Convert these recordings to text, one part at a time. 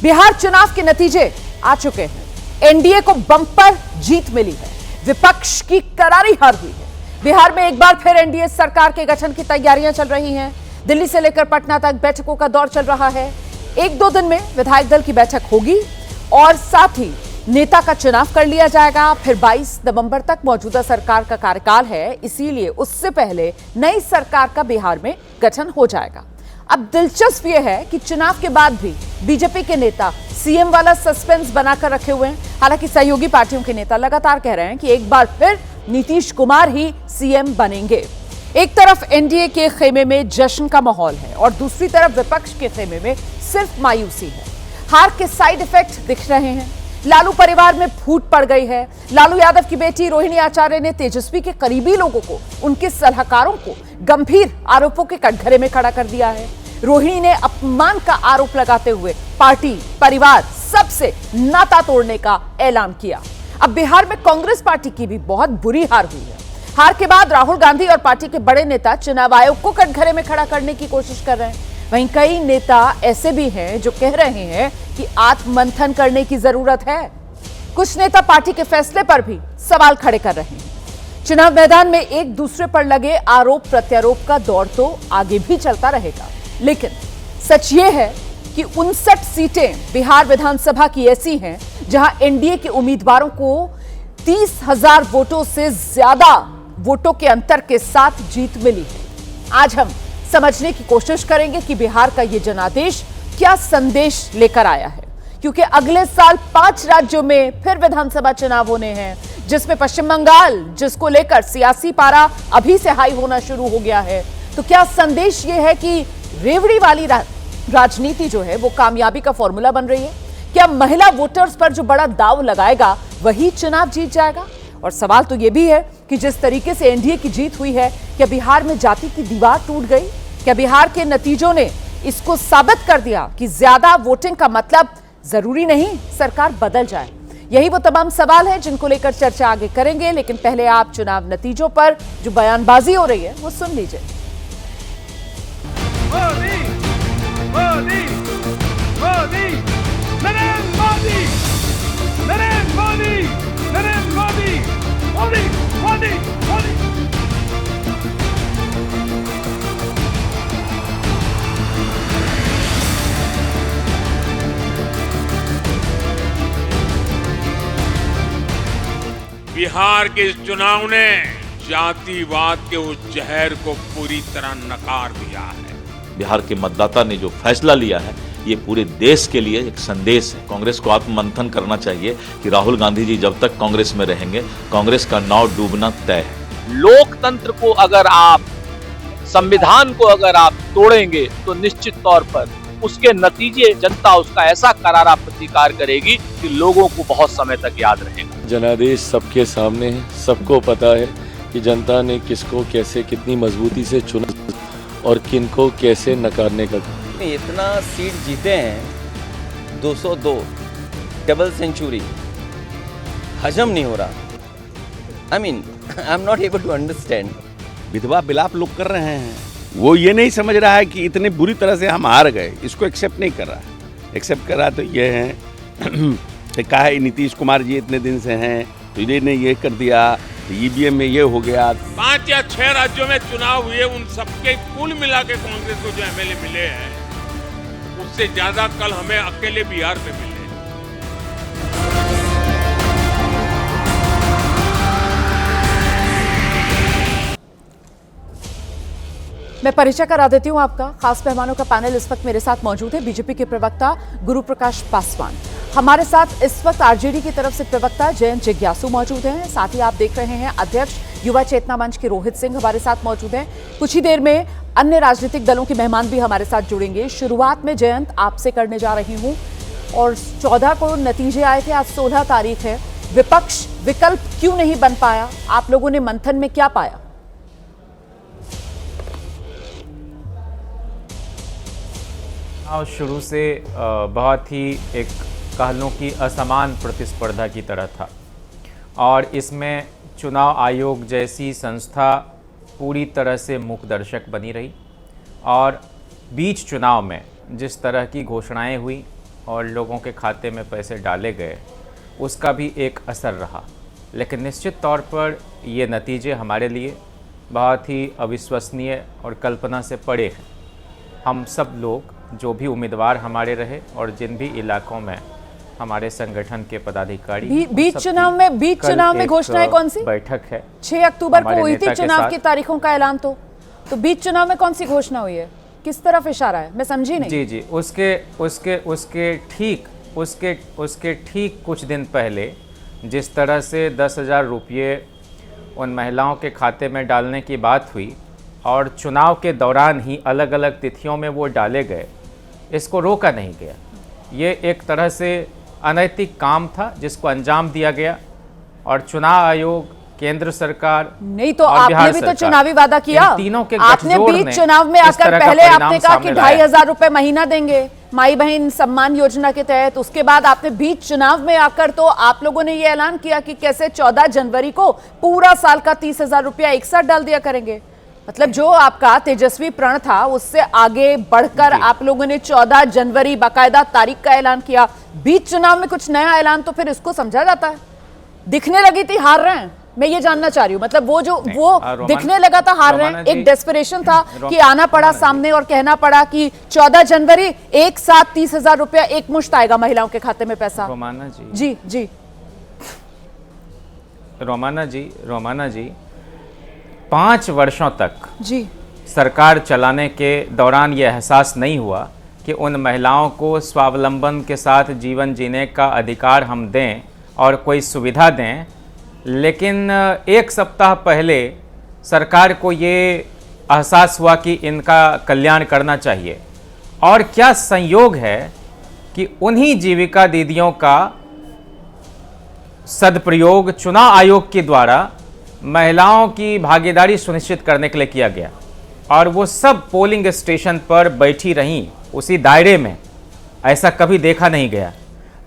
बिहार चुनाव के नतीजे आ चुके हैं। एनडीए को बम्पर जीत मिली है, विपक्ष की करारी हार हुई है। बिहार में एक बार फिर एनडीए सरकार के गठन की तैयारियां चल रही हैं। दिल्ली से लेकर पटना तक बैठकों का दौर चल रहा है। एक दो दिन में विधायक दल की बैठक होगी और साथ ही नेता का चुनाव कर लिया जाएगा। फिर 22 नवंबर तक मौजूदा सरकार का कार्यकाल है, इसीलिए उससे पहले नई सरकार का बिहार में गठन हो जाएगा। अब दिलचस्प यह है कि चुनाव के बाद भी बीजेपी के नेता सीएम वाला सस्पेंस बनाकर रखे हुए हैं। हालांकि सहयोगी पार्टियों के नेता लगातार कह रहे हैं कि एक बार फिर नीतीश कुमार ही सीएम बनेंगे। एक तरफ एनडीए के खेमे में जश्न का माहौल है और दूसरी तरफ विपक्ष के खेमे में सिर्फ मायूसी है। हार के साइड इफेक्ट दिख रहे हैं। लालू परिवार में फूट पड़ गई है। लालू यादव की बेटी रोहिणी आचार्य ने तेजस्वी के करीबी लोगों को, उनके सलाहकारों को गंभीर आरोपों के कटघरे में खड़ा कर दिया है। रोहिणी ने अपमान का आरोप लगाते हुए पार्टी, परिवार सबसे नाता तोड़ने का ऐलान किया। अब बिहार में कांग्रेस पार्टी की भी बहुत बुरी हार हुई है। हार के बाद राहुल गांधी और पार्टी के बड़े नेता चुनाव आयोग को कटघरे में खड़ा करने की कोशिश कर रहे हैं। वहीं कई नेता ऐसे भी हैं जो कह रहे हैं कि आत्ममंथन करने की जरूरत है। कुछ नेता पार्टी के फैसले पर भी सवाल खड़े कर रहे हैं। चुनाव मैदान में एक दूसरे पर लगे आरोप प्रत्यारोप का दौर तो आगे भी चलता रहेगा, लेकिन सच ये है कि 59 सीटें बिहार विधानसभा की ऐसी हैं जहां एनडीए के उम्मीदवारों को 30,000 वोटों से ज्यादा वोटों के अंतर के साथ जीत मिली है। आज हम समझने की कोशिश करेंगे कि बिहार का यह जनादेश क्या संदेश लेकर आया है, क्योंकि अगले साल 5 राज्यों में फिर विधानसभा चुनाव होने हैं, जिसमें पश्चिम बंगाल, जिसको लेकर सियासी पारा अभी से हाई होना शुरू हो गया है। तो क्या संदेश यह है कि रेवड़ी वाली राजनीति जो है वो कामयाबी का फॉर्मूला बन रही है? क्या महिला वोटर्स पर जो बड़ा दाव लगाएगा वही चुनाव जीत जाएगा? और सवाल तो यह भी है कि जिस तरीके से एनडीए की जीत हुई है, क्या बिहार में जाति की दीवार टूट गई? क्या बिहार के नतीजों ने इसको साबित कर दिया कि ज्यादा वोटिंग का मतलब जरूरी नहीं सरकार बदल जाए? यही वो तमाम सवाल है जिनको लेकर चर्चा आगे करेंगे, लेकिन पहले आप चुनाव नतीजों पर जो बयानबाजी हो रही है वो सुन लीजिए। मोदी, मोदी, मोदी, नरेंद्र मोदी, नरेंद्र मोदी, नरेंद्र मोदी, मोदी, मोदी, मोदी। बिहार के इस चुनाव ने जातिवाद के उस जहर को पूरी तरह नकार दिया है। बिहार के मतदाता ने जो फैसला लिया है ये पूरे देश के लिए एक संदेश है। कांग्रेस को आत्ममंथन करना चाहिए कि राहुल गांधी जी जब तक कांग्रेस में रहेंगे कांग्रेस का नाव डूबना तय है। लोकतंत्र को अगर आप, संविधान को अगर आप तोड़ेंगे तो निश्चित तौर पर उसके नतीजे जनता उसका ऐसा करारा प्रतिकार करेगी कि लोगों को बहुत समय तक याद रहेगा। जनादेश सबके सामने है, सबको पता है कि जनता ने किसको कैसे कितनी मजबूती से चुना और किनको कैसे नकारने का। इतना सीट जीते हैं, 202 डबल सेंचुरी, हजम नहीं हो रहा। I am not able to understand. विधवा विलाप लोग कर रहे हैं, वो ये नहीं समझ रहा है कि इतने बुरी तरह से हम हार गए, इसको एक्सेप्ट नहीं कर रहा। एक्सेप्ट कर रहा तो ये है कहा है नीतीश कुमार जी इतने दिन से हैं तो इन्होंने ये कर दिया, ईवीएम में ये हो गया। 5 या 6 राज्यों में चुनाव हुए, उन सबके कुल मिला के कांग्रेस को जो एमएलए मिले हैं उससे ज्यादा कल हमें अकेले बिहार में मिले। मैं परिचय करा देती हूं आपका। खास मेहमानों का पैनल इस वक्त मेरे साथ मौजूद है। बीजेपी के प्रवक्ता गुरु प्रकाश पासवान, हमारे साथ इस वक्त आरजेडी की तरफ से प्रवक्ता जयंत जिज्ञासु मौजूद हैं। साथ ही आप देख रहे हैं अध्यक्ष युवा चेतना मंच के रोहित सिंह हमारे साथ मौजूद हैं। कुछ ही देर में अन्य राजनीतिक दलों के मेहमान भी हमारे साथ जुड़ेंगे। शुरुआत में जयंत आपसे करने जा रही हूं, और 14 को नतीजे आए थे, आज 16 तारीख है। विपक्ष विकल्प क्यों नहीं बन पाया? आप लोगों ने मंथन में क्या पाया? शुरू से बहुत ही एक कह लूं कि असमान प्रतिस्पर्धा की तरह था, और इसमें चुनाव आयोग जैसी संस्था पूरी तरह से मूक दर्शक बनी रही। और बीच चुनाव में जिस तरह की घोषणाएं हुई, और लोगों के खाते में पैसे डाले गए, उसका भी एक असर रहा। लेकिन निश्चित तौर पर ये नतीजे हमारे लिए बहुत ही अविश्वसनीय और कल्पना से परे हैं। हम सब लोग जो भी उम्मीदवार हमारे रहे और जिन भी इलाकों में हमारे संगठन के पदाधिकारी बीच चुनाव में घोषणाएं कौन सी? बैठक है 6 अक्टूबर को हुई थी चुनाव की तारीखों का ऐलान। तो बीच चुनाव में कौन सी घोषणा हुई है? किस तरफ इशारा है? मैं समझी नहीं। जी उसके ठीक कुछ दिन पहले जिस तरह से 10,000 रुपये उन महिलाओं के खाते में डालने की बात हुई और चुनाव के दौरान ही अलग अलग तिथियों में वो डाले गए, इसको रोका नहीं गया। ये एक तरह से अनैतिक काम था जिसको अंजाम दिया गया और चुनाव आयोग, केंद्र सरकार नहीं तो आपने भी तो चुनावी वादा किया। तीनों के आपने बीच चुनाव में आकर पहले आपने कहा कि 2,500 रुपए महीना देंगे माई बहन सम्मान योजना के तहत। उसके बाद आपने बीच चुनाव में आकर तो आप लोगों ने ये ऐलान किया कि कैसे 14 जनवरी को पूरा साल का 30,000 रुपया एक साथ डाल दिया करेंगे। मतलब जो आपका तेजस्वी प्रण था उससे आगे बढ़कर आप लोगों ने 14 जनवरी बाकायदा तारीख का ऐलान किया। बीच चुनाव में कुछ नया ऐलान तो फिर इसको समझा जाता है? दिखने लगी थी हार रहे हैं, मैं ये जानना चाह रही हूँ। मतलब वो दिखने लगा था हार रहे हैं, एक डेस्परेशन था कि आना पड़ा सामने और कहना पड़ा कि 14 जनवरी एक साथ 30,000 रुपया एक मुश्त आएगा महिलाओं के खाते में पैसा। रोमाना जी 5 वर्षों तक सरकार चलाने के दौरान यह एहसास नहीं हुआ कि उन महिलाओं को स्वावलंबन के साथ जीवन जीने का अधिकार हम दें और कोई सुविधा दें। लेकिन एक सप्ताह पहले सरकार को ये एहसास हुआ कि इनका कल्याण करना चाहिए। और क्या संयोग है कि उन्हीं जीविका दीदियों का सदप्रयोग चुनाव आयोग के द्वारा महिलाओं की भागीदारी सुनिश्चित करने के लिए किया गया और वो सब पोलिंग स्टेशन पर बैठी रहीं उसी दायरे में। ऐसा कभी देखा नहीं गया।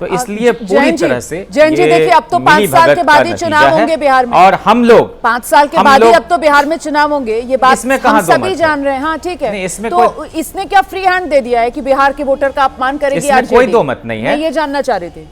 तो इसलिए पूरी तरह से जैन जी देखिए, अब तो 5 साल के बाद ही चुनाव होंगे बिहार में और हम लोग 5 साल के बाद ही अब तो बिहार में चुनाव होंगे, ये बात हम सभी जान रहे हैं। हाँ ठीक है, तो इसने क्या फ्री हैंड दे दिया है कि बिहार के वोटर का अपमान करेगी आरजेडी? कोई दो मत नहीं है। मैं ये जानना चाह रही थी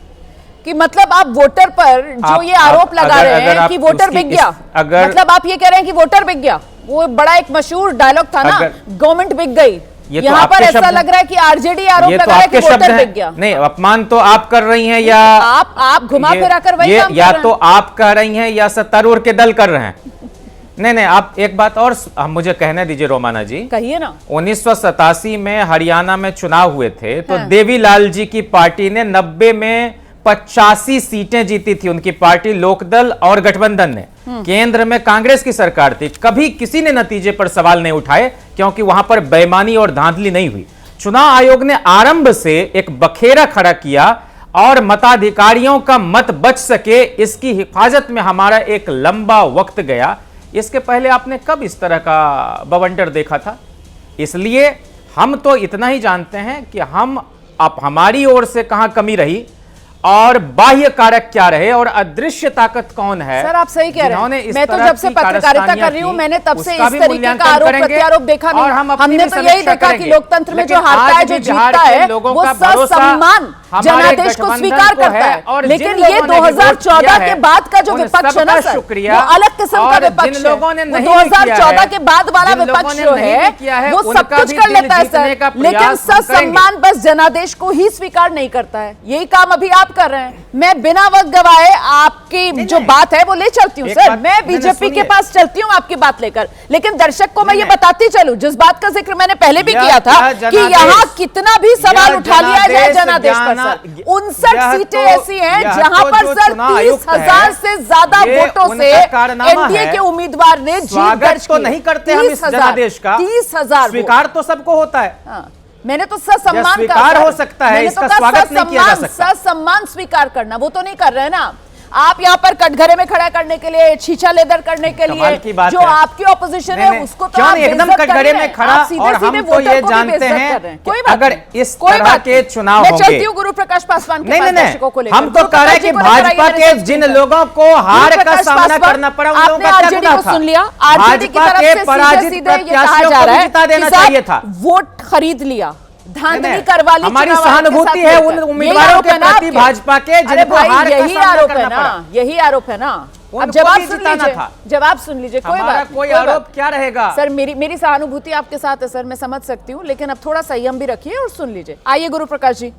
कि मतलब आप वोटर पर जो ये आरोप लगा रहे हैं कि वोटर बिक गया, मतलब आप ये कह रहे हैं कि वोटर बिक गया। वो बड़ा एक मशहूर डायलॉग था ना, गवर्नमेंट बिक गई। यहाँ पर ऐसा लग रहा है कि आरजेडी आरोप लगा रहा है कि वोटर बिक गया। नहीं, अपमान तो आप कर रही हैं या आप घुमा फिरा कर वही काम कर रहे हैं। या तो आप कह रही हैं या सत्तारूढ़ के दल कर रहे हैं। नहीं, आप एक बात और मुझे कहने दीजिए रोमाना जी, कहिए ना। 1987 में हरियाणा में चुनाव हुए थे तो देवीलाल जी की पार्टी ने 90 में 85 सीटें जीती थी। उनकी पार्टी लोकदल और गठबंधन ने। केंद्र में कांग्रेस की सरकार थी। कभी किसी ने नतीजे पर सवाल नहीं उठाए क्योंकि वहां पर बेईमानी और धांधली नहीं हुई। चुनाव आयोग ने आरंभ से एक बखेरा खड़ा किया और मताधिकारियों का मत बच सके इसकी हिफाजत में हमारा एक लंबा वक्त गया। इसके पहले आपने कब इस तरह का बवंडर देखा था? इसलिए हम तो इतना ही जानते हैं कि हमारी ओर से कहां कमी रही और बाह्य कारक क्या रहे और अदृश्य ताकत कौन है। सर आप सही कह रहे हैं। मैं तो जब से पत्रकारिता कर रही हूँ मैंने तब से इस तरीके का आरोप प्रत्यारोप देखा नहीं। हमने तो यही देखा कि लोकतंत्र में जो हारता है, जो जीतता है, वो ससम्मान जनादेश को स्वीकार करता है। लेकिन ये 2014 के बाद का जो विपक्ष है ना सर, वो अलग किस्म का विपक्ष है। 2014 के बाद वाला विपक्ष जो है वो सब कुछ कर लेता है सर, लेकिन ससम्मान बस जनादेश को ही स्वीकार नहीं करता है। यही काम अभी आप कर रहे हैं। मैं बिना वक्त गवाए आपकी जो बात है वो ले चलती हूँ सर। मैं बीजेपी के पास चलती हूँ आपकी बात लेकर, लेकिन दर्शक को मैं ये बताती चलूं जिस बात का जिक्र मैंने पहले भी किया था कि यहाँ कितना भी सवाल उठा लिया जाए जनादेश पर सर, 59 सीटें ऐसी हैं जहां पर सर 30,000 से ज्यादा वोटों से एनडीए के उम्मीदवार ने जीत दर्ज तो नहीं करते हम इस जनादेश का। 30,000 स्वीकार तो सबको होता है। मैंने तो ससम्मान स्वीकार हो सकता है, इसका स्वागत नहीं किया जा सकता। ससम्मान स्वीकार करना वो तो नहीं कर रहे हैं ना आप। यहाँ पर कटघरे में खड़ा करने के लिए, छीछा लेदर करने के लिए जो आपकी ऑपोजिशन है उसको तो आप एकदम कटघरे में खड़ा। और हम तो ये जानते हैं कि अगर इस तरह के चुनाव होंगे। मैं चलती हूँ गुरु प्रकाश पासवान के पास दर्शकों को लेकर। हम तो कह रहे हैं कि भाजपा के जिन लोगों को हार का सामना करना पड़ा उन लोगों का क्या गुनाह था? सुन लिया, आरजेडी की तरफ से सीधे सीधे ये कहा जा रहा है कि वोट खरीद लिया, धांधली करवा ली हमारी चुनाव आयोग के सहानुभूति साथ है मिलकर। उन यही उम्मीदवारों आरोप के है ना प्रति आपके? भाजपा के अरे जिनको भाई, हार का यही सामना आरोप है करना ना, पड़ा। यही आरोप है ना। अब उनको जवाब भी सुन जिताना लीजिए, था। जवाब सुन लीजिए। कोई हमारा बात नहीं, कोई कोई बात। आरोप क्या रहेगा? सर मेरी सहानुभूति आपके साथ है सर, मैं समझ सकती हूँ, लेकिन अब थोड़ा संयम भी रखिए और सुन लीजिए। आइए गुरु प्रकाश जी,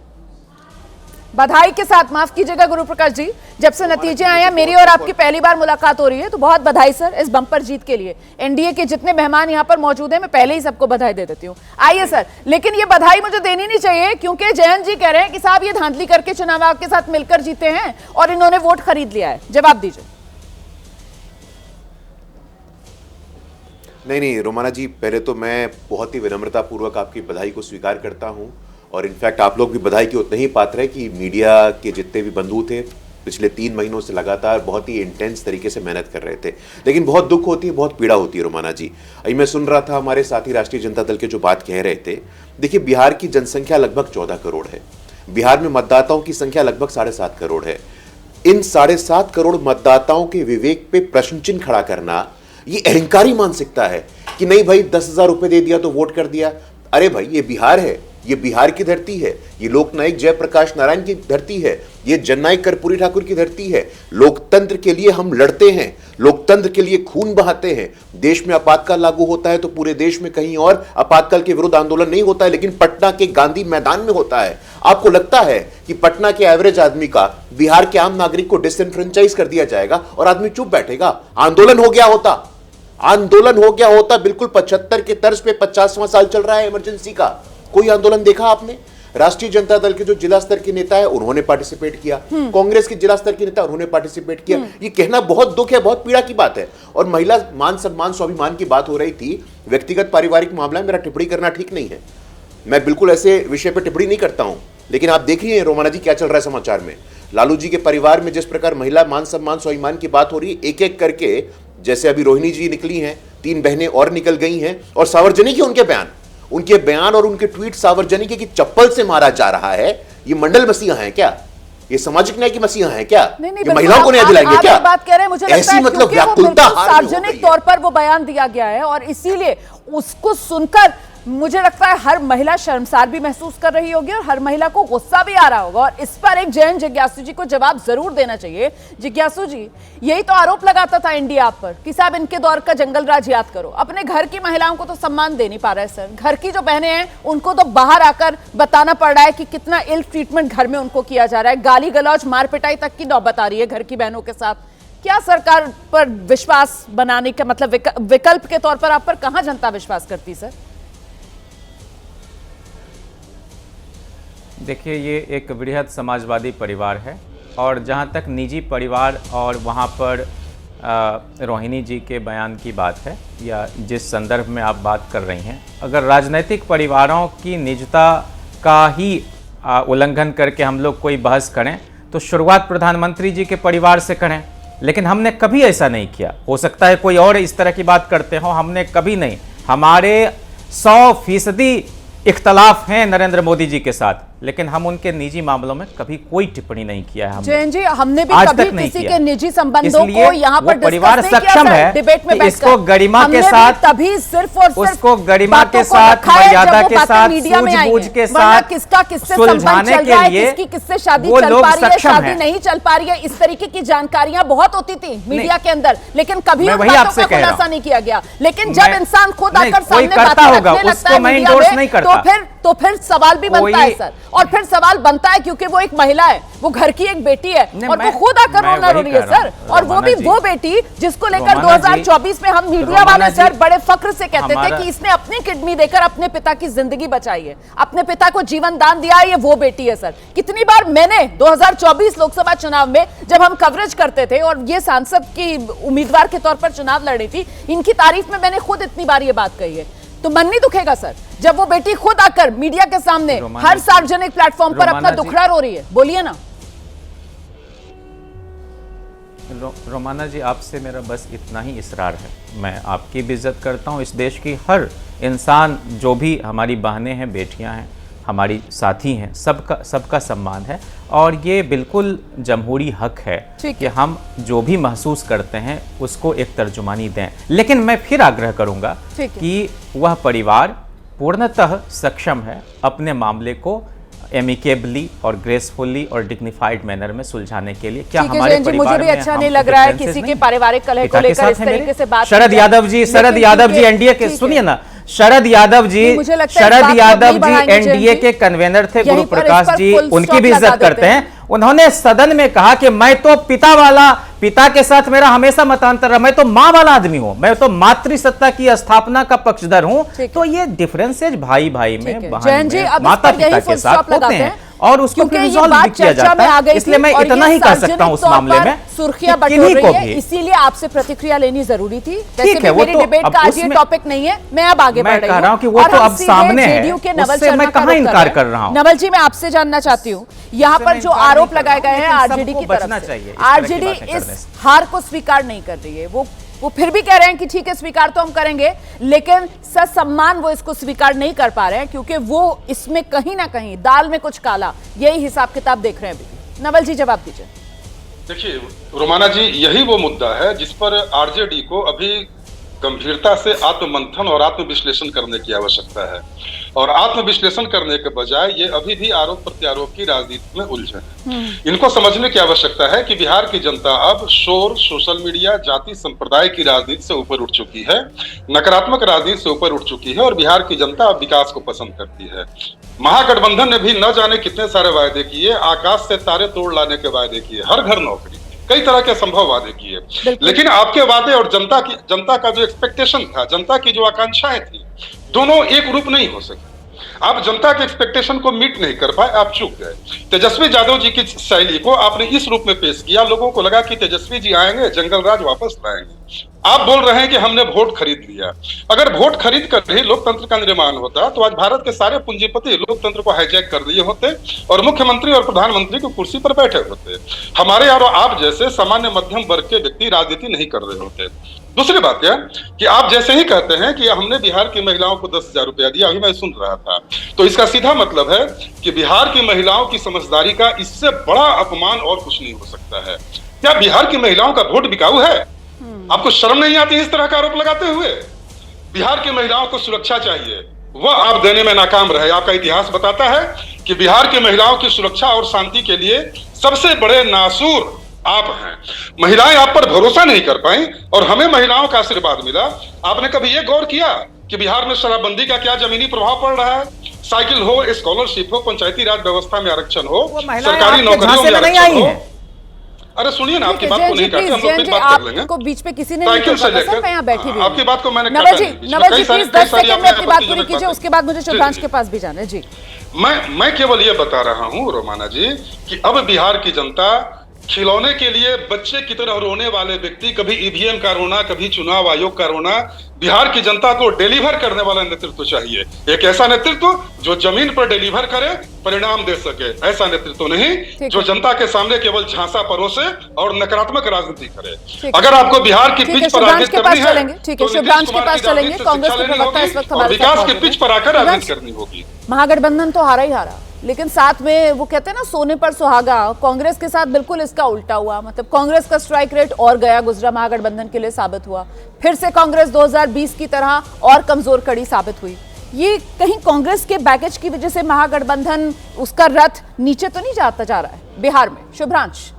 बधाई के साथ, माफ कीजिएगा गुरु प्रकाश जी, जब से नतीजे आए हैं मेरी और आपकी पहली बार मुलाकात हो रही है, तो बहुत बधाई सर इस बम्पर जीत के लिए। एनडीए के जितने मेहमान यहाँ पर मौजूद हैं मैं पहले ही सबको बधाई दे देती हूँ। आइए सर, लेकिन ये बधाई मुझे देनी नहीं चाहिए, क्योंकि जयंत जी कह रहे हैं कि साहब ये धांधली करके चुनाव आयोग के साथ मिलकर जीते हैं और इन्होंने वोट खरीद लिया है। जवाब दीजिए। नहीं रोमाना जी, पहले तो मैं बहुत ही विनम्रतापूर्वक आपकी बधाई को स्वीकार करता हूं, और इनफैक्ट आप लोग भी बधाई के उतने ही पात्र है कि मीडिया के जितने भी बंधु थे पिछले 3 महीनों से लगातार बहुत ही इंटेंस तरीके से मेहनत कर रहे थे। लेकिन बहुत दुख होती है, बहुत पीड़ा होती है रोमाना जी। अभी मैं सुन रहा था हमारे साथी राष्ट्रीय जनता दल के जो बात कह रहे थे। देखिए, बिहार की जनसंख्या लगभग 14 करोड़ है, बिहार में मतदाताओं की संख्या लगभग 7.5 करोड़ है। इन 7.5 करोड़ मतदाताओं के विवेक पे प्रश्न चिन्ह खड़ा करना, ये अहंकारी मानसिकता है कि नहीं भाई 10,000 रुपए दे दिया तो वोट कर दिया। अरे भाई, ये बिहार है, ये बिहार की धरती है, ये लोकनायक जयप्रकाश नारायण की धरती है, ये जननायक कर्पूरी ठाकुर की धरती है। लोकतंत्र के लिए हम लड़ते हैं, लोकतंत्र के लिए खून बहाते हैं। देश में आपातकाल लागू होता है तो पूरे देश में कहीं और आपातकाल के विरुद्ध आंदोलन नहीं होता है, लेकिन पटना के गांधी मैदान में होता है। आपको लगता है कि पटना के एवरेज आदमी का बिहार के आम नागरिक को डिसएनफ्रेंचाइज कर दिया जाएगा और आदमी चुप बैठेगा? आंदोलन हो गया होता, आंदोलन हो गया होता। बिल्कुल 75 के तर्ज पे 50वां साल चल रहा है इमरजेंसी का। कोई आंदोलन देखा आपने? राष्ट्रीय जनता दल के जो जिला स्तर के नेता है उन्होंने पार्टिसिपेट किया, कांग्रेस के जिला स्तर के नेता उन्होंने पार्टिसिपेट किया। ये कहना बहुत दुख है, बहुत पीड़ा की बात है। और महिला मान सम्मान स्वाभिमान की बात हो रही थी, व्यक्तिगत पारिवारिक मामला मेरा टिप्पणी करना ठीक नहीं है, मैं बिल्कुल ऐसे विषय पर टिप्पणी नहीं करता हूं। लेकिन आप देख रही हैं रोमाना जी क्या चल रहा है समाचार में। लालू जी के परिवार में जिस प्रकार महिला मान सम्मान स्वाभिमान की बात हो रही है, एक एक करके, जैसे अभी रोहिणी जी निकली हैं, 3 बहनें और निकल गई हैं, और सार्वजनिक उनके बयान और उनके ट्वीट सार्वजनिक की चप्पल से मारा जा रहा है। ये मंडल मसीहा हैं क्या? ये सामाजिक न्याय की मसीहा हैं क्या? ये महिलाओं को न्याय दिलाएंगे क्या? बात कह रहे हैं, मुझे लगता ऐसी है मतलब क्योंकि वो व्याकुलता बिल्कुल सार्वजनिक तौर पर वो बयान दिया गया है, और इसीलिए उसको सुनकर मुझे लगता है हर महिला शर्मसार भी महसूस कर रही होगी और हर महिला को गुस्सा भी आ रहा होगा। और इस पर एक जयंत जिज्ञासु जी को जवाब जरूर देना चाहिए। जिज्ञासु जी, यही तो आरोप लगाता था इंडिया आप पर कि साहब इनके दौर का जंगल राज याद करो। अपने घर की महिलाओं को तो सम्मान दे नहीं पा रहा है सर। घर की जो बहनें हैं उनको तो बाहर आकर बताना पड़ रहा है कि कितना इल ट्रीटमेंट घर में उनको किया जा रहा है। गाली गलौज, मार पिटाई तक की नौबत आ रही है घर की बहनों के साथ। क्या सरकार पर विश्वास बनाने का मतलब विकल्प के तौर पर आप पर कहां जनता विश्वास करती सर? देखिए, ये एक वृहद समाजवादी परिवार है, और जहाँ तक निजी परिवार और वहाँ पर रोहिणी जी के बयान की बात है, या जिस संदर्भ में आप बात कर रही हैं, अगर राजनीतिक परिवारों की निजता का ही उल्लंघन करके हम लोग कोई बहस करें तो शुरुआत प्रधानमंत्री जी के परिवार से करें, लेकिन हमने कभी ऐसा नहीं किया। हो सकता है कोई और इस तरह की बात करते हो, हमने कभी नहीं। हमारे 100% इख्तलाफ हैं नरेंद्र मोदी जी के साथ, लेकिन हम उनके निजी मामलों में कभी कोई टिप्पणी नहीं किया है। जयंत जी, हमने भी कभी किसी के निजी संबंधों को यहाँ पर परिवार सक्षम है डिबेट में कि इसको गरिमा के साथ, तभी सिर्फ और सिर्फ उसको गरिमा के साथ, मर्यादा के साथ, सूझबूझ के साथ किसका किससे सुलझाने संबंध चल रहा है, के लिए किसकी किससे शादी वो चल लोग पा रही है, सक्षम शादी हैं। नहीं चल पा रही है, इस तरीके की जानकारियां बहुत होती थी मीडिया के अंदर, लेकिन कभी मैं उन वही बातों आपसे का कह रहा हूं। खुलासा नहीं किया गया। लेकिन जब इंसान खुद नहीं, आकर कोई सामने करता बातें होगा, रखने लगता उसको है मैं मीडिया endorse में, नहीं करता। तो फिर सवाल भी बनता है सर। और फिर सवाल बनता है क्योंकि वो एक महिला है, वो घर की एक बेटी है, और वो खुद आकर रोना रो रही है सर। और वो भी वो बेटी जिसको लेकर 2024 में हम मीडिया वाले सर बड़े फख्र से कहते थे कि इसने अपनी किडनी देकर अपने पिता की जिंदगी बचाई है, अपने पिता को जीवन दान दिया है, ये वो बेटी है सर। कितनी बार मैंने 2024 लोकसभा चुनाव में जब हम कवरेज करते थे और ये सांसद की उम्मीदवार के तौर पर चुनाव लड़ रही थी, इनकी तारीफ में मैंने खुद इतनी बार ये बात कही है। तो मन नहीं दुखेगा सर जब वो बेटी खुद आकर मीडिया के सामने हर सार्वजनिक प्लेटफॉर्म पर अपना दुखड़ा रो रही है? बोलिए ना। रोमाना जी, आपसे मेरा बस इतना ही इसरार है। मैं आपकी भी इज्जत करता हूँ, इस देश की हर इंसान, जो भी हमारी बहनें हैं, बेटियां हैं, हमारी साथी हैं, सबका सम्मान है, और ये बिल्कुल जमहूरी हक है कि हम जो भी महसूस करते हैं उसको एक तर्जुमानी दें। लेकिन मैं फिर आग्रह करूंगा कि वह परिवार पूर्णतः सक्षम है अपने मामले को एमिकेबली और ग्रेसफुली और डिग्निफाइड मैनर में सुलझाने के लिए। क्या हमारे परिवार मुझे भी अच्छा नहीं लग रहा है किसी के पारिवारिक कलह को लेकर इस तरीके से बात। शरद यादव जी एनडीए के, सुनिए ना, शरद यादव जी एनडीए के कन्वेनर थे, गुरु प्रकाश जी उनकी भी इज्जत करते हैं। उन्होंने सदन में कहा कि मैं तो पिता के साथ मेरा हमेशा मतांतर रहा, मैं तो मां वाला आदमी हूं, मैं तो मातृसत्ता की स्थापना का पक्षधर हूं। तो ये डिफरेंसेज भाई भाई में, बहन में, माता पिता के साथ होते हैं और उसके ऊपर रिजॉल्व भी किया जाता है। इसलिए मैं इतना ही कह सकता हूं उस मामले में, सुर्खियां बटोर रही है, इसीलिए आपसे प्रतिक्रिया लेनी जरूरी थी। ठीक है, वो मेरी डिबेट का आज ये टॉपिक नहीं है, मैं अब आगे बढ़ रही हूं कि वो तो अब सामने है, उससे मैं कहां इनकार कर रहा हूं। नवल जी, मैं आपसे जानना चाहती हूं, यहाँ पर जो आरोप लगाए गए हैं आरजेडी की तरफ से, आरजेडी इस हार को स्वीकार नहीं कर रही है। वो फिर भी कह रहे हैं कि ठीक है स्वीकार तो हम करेंगे, लेकिन ससम्मान वो इसको स्वीकार नहीं कर पा रहे हैं क्योंकि वो इसमें कहीं ना कहीं दाल में कुछ काला, यही हिसाब किताब देख रहे हैं अभी। नवल जी जवाब दीजिए। देखिए रोमाना जी, यही वो मुद्दा है जिस पर आरजेडी को अभी गंभीरता से आत्ममंथन और आत्मविश्लेषण करने की आवश्यकता है। और आत्मविश्लेषण करने के बजाय ये अभी भी आरोप प्रत्यारोप की राजनीति में उलझे हैं। इनको समझने की आवश्यकता है कि बिहार की जनता अब शोर, सोशल मीडिया, जाति संप्रदाय की राजनीति से ऊपर उठ चुकी है, नकारात्मक राजनीति से ऊपर उठ चुकी है और बिहार की जनता अब विकास को पसंद करती है। महागठबंधन ने भी न जाने कितने सारे वायदे किए, आकाश से तारे तोड़ लाने के वायदे किए, हर घर नौकरी, कई तरह के संभव वादे किए, लेकिन आपके वादे और जनता का जो एक्सपेक्टेशन था, जनता की जो आकांक्षाएं थी, दोनों एक रूप नहीं हो सके। आप जनता के एक्सपेक्टेशन को मीट नहीं कर पाए, आप चूक गए। तेजस्वी यादव जी की शैली को आपने इस रूप में पेश किया, लोगों को लगा कि तेजस्वी जी आएंगे, जंगल राज वापस लाएंगे। आप बोल रहे हैं कि हमने वोट खरीद लिया। अगर वोट खरीद कर ही लोकतंत्र का निर्माण होता तो आज भारत के सारे पूंजीपति लोकतंत्र को हाईजैक कर लिए होते और मुख्यमंत्री और प्रधानमंत्री की कुर्सी पर बैठे होते। हमारे और आप जैसे सामान्य मध्यम वर्ग के व्यक्ति राजनीति नहीं कर रहे होते। दूसरी बात यह कि आप जैसे ही कहते हैं कि हमने बिहार की महिलाओं को 10,000 रुपया दिया, अभी मैं सुन रहा था, तो इसका सीधा मतलब है कि बिहार की महिलाओं की समझदारी का इससे बड़ा अपमान और कुछ नहीं हो सकता है। क्या बिहार की महिलाओं का वोट बिकाऊ है? आपको शर्म नहीं आती इस तरह का आरोप लगाते हुए? बिहार की महिलाओं को सुरक्षा चाहिए, वह आप देने में नाकाम रहे। आपका इतिहास बताता है कि बिहार की महिलाओं की सुरक्षा और शांति के लिए सबसे बड़े नासूर आप हैं। महिलाएं आप पर भरोसा नहीं कर पाई और हमें महिलाओं का आशीर्वाद मिला। आपने कभी यह गौर किया कि बिहार में शराबबंदी का क्या जमीनी प्रभाव पड़ रहा है? साइकिल हो, स्कॉलरशिप हो, पंचायती राज व्यवस्था में आरक्षण हो, सरकारी नौकरियों में आरक्षण हो। अरे सुनिए ना, आपकी बात को नहीं काटते, हम लोग फिर बात कर लेंगे। आपको बीच में किसी ने नहीं टोका था सर, मैं यहाँ बैठी हुई हूँ। आपकी बात को मैंने नवल जी प्लीज 10 सेकंड में अपनी बात पूरी कीजिए, उसके बाद मुझे शुभ्रांश के पास भी जाना है। जी, मैं केवल ये बता रहा हूँ रोमाना जी कि अब बिहार की जनता खिलौने के लिए बच्चे की तरह रोने वाले व्यक्ति, कभी ईवीएम का रोना, कभी चुनाव आयोग का रोना, बिहार की जनता को डिलीवर करने वाला नेतृत्व चाहिए। एक ऐसा नेतृत्व जो जमीन पर डिलीवर करे, परिणाम दे सके। ऐसा नेतृत्व नहीं जो जनता के सामने केवल झांसा परोसे और नकारात्मक राजनीति करे। अगर आपको बिहार की पिच पर राजनीति करनी है, ठीक है, शुभ्रांश के पास चलेंगे। कांग्रेस के प्रवक्ता इस वक्त हमारे विकास की पिच पर आकर राजनीति करनी होगी। महागठबंधन तो हारा ही हारा, लेकिन साथ में वो कहते हैं ना सोने पर सुहागा, कांग्रेस के साथ बिल्कुल इसका उल्टा हुआ। मतलब कांग्रेस का स्ट्राइक रेट और गया गुजरा महागठबंधन के लिए साबित हुआ। फिर से कांग्रेस 2020 की तरह और कमजोर कड़ी साबित हुई। ये कहीं कांग्रेस के बैगेज की वजह से महागठबंधन उसका रथ नीचे तो नहीं जाता जा रहा है बिहार में? शुभ्रांश।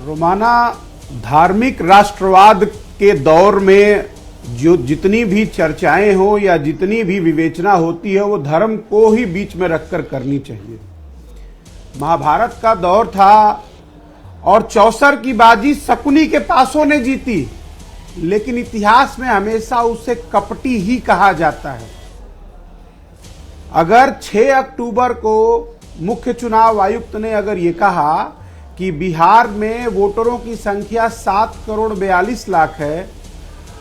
रोमाना, धार्मिक राष्ट्रवाद के दौर में जो जितनी भी चर्चाएं हो या जितनी भी विवेचना होती है वो धर्म को ही बीच में रखकर करनी चाहिए। महाभारत का दौर था और चौसर की बाजी शकुनी के पासों ने जीती, लेकिन इतिहास में हमेशा उसे कपटी ही कहा जाता है। अगर 6 अक्टूबर को मुख्य चुनाव आयुक्त ने अगर ये कहा कि बिहार में वोटरों की संख्या 7,42,00,000 है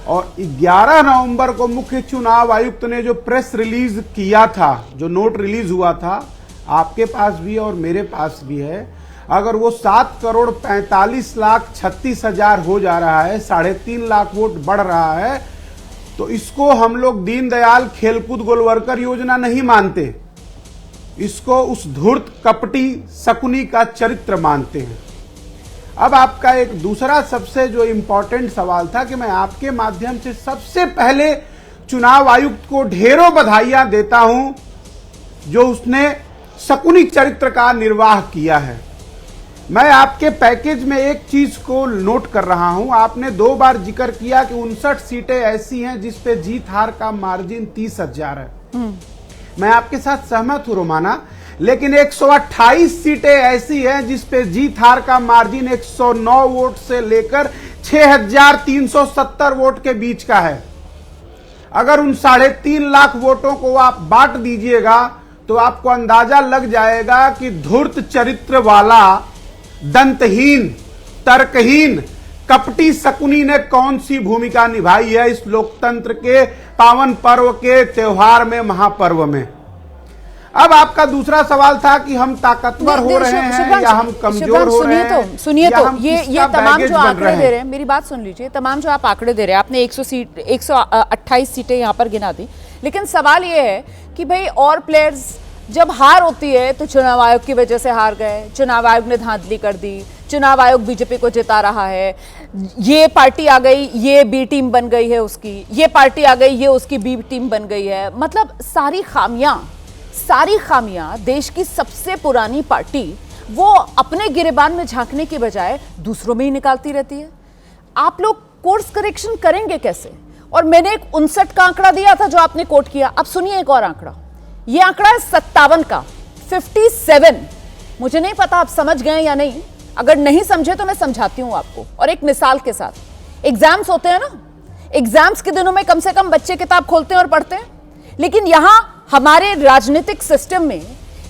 और 11 नवंबर को मुख्य चुनाव आयुक्त ने जो प्रेस रिलीज किया था, जो नोट रिलीज हुआ था, आपके पास भी और मेरे पास भी है, अगर वो 7,45,36,000 हो जा रहा है, 3.5 लाख वोट बढ़ रहा है, तो इसको हम लोग दीनदयाल खेलकूद गोलवर्कर योजना नहीं मानते, इसको उस धूर्त कपटी शकुनी का चरित्र मानते हैं। अब आपका एक दूसरा सबसे जो इंपॉर्टेंट सवाल था कि मैं आपके माध्यम से सबसे पहले चुनाव आयुक्त को ढेरों बधाइयां देता हूं जो उसने शकुनी चरित्र का निर्वाह किया है। मैं आपके पैकेज में एक चीज को नोट कर रहा हूं, आपने 2 बार जिक्र किया कि 59 सीटें ऐसी हैं जिस पे जीत हार का मार्जिन 30,000 है। मैं आपके साथ सहमत हूं रोमाना, लेकिन 128 सीटें ऐसी हैं जिस पे जीत हार का मार्जिन 109 वोट से लेकर 6,370 वोट के बीच का है। अगर उन 3.5 लाख वोटों को आप बांट दीजिएगा तो आपको अंदाजा लग जाएगा कि धूर्त चरित्र वाला, दंतहीन, तर्कहीन, कपटी शकुनी ने कौन सी भूमिका निभाई है इस लोकतंत्र के पावन पर्व के त्योहार में, महापर्व में। अब आपका दूसरा सवाल था कि हम ताकतवर हो रहे हैं या हम कमजोर हो रहे हैं। सुनिए तो ये तमाम जो आंकड़े दे रहे हैं, मेरी बात सुन लीजिए, तमाम जो आप आंकड़े दे रहे हैं, आपने 128 सीटें यहाँ पर गिना दी, लेकिन सवाल ये है कि भाई और प्लेयर्स जब हार होती है तो चुनाव आयोग की वजह से हार गए, चुनाव आयोग ने धांधली कर दी, चुनाव आयोग बीजेपी को जिता रहा है, ये पार्टी आ गई, ये बी टीम बन गई है उसकी, ये पार्टी आ गई, ये उसकी बी टीम बन गई है। मतलब सारी खामियां देश की सबसे पुरानी पार्टी वो अपने गिरेबान में झांकने की बजाय दूसरों में ही निकालती रहती है। आप लोग कोर्स करेक्शन करेंगे कैसे? और मैंने एक 59 का आंकड़ा दिया था जो आपने कोट किया। अब सुनिए एक और आंकड़ा, ये आंकड़ा है 57 का, 57। मुझे नहीं पता आप समझ गए या नहीं, अगर नहीं समझे तो मैं समझाती हूं आपको और एक मिसाल के साथ। एग्जाम्स होते हैं ना, एग्जाम्स के दिनों में कम से कम बच्चे किताब खोलते हैं और पढ़ते हैं, लेकिन यहां हमारे राजनीतिक सिस्टम में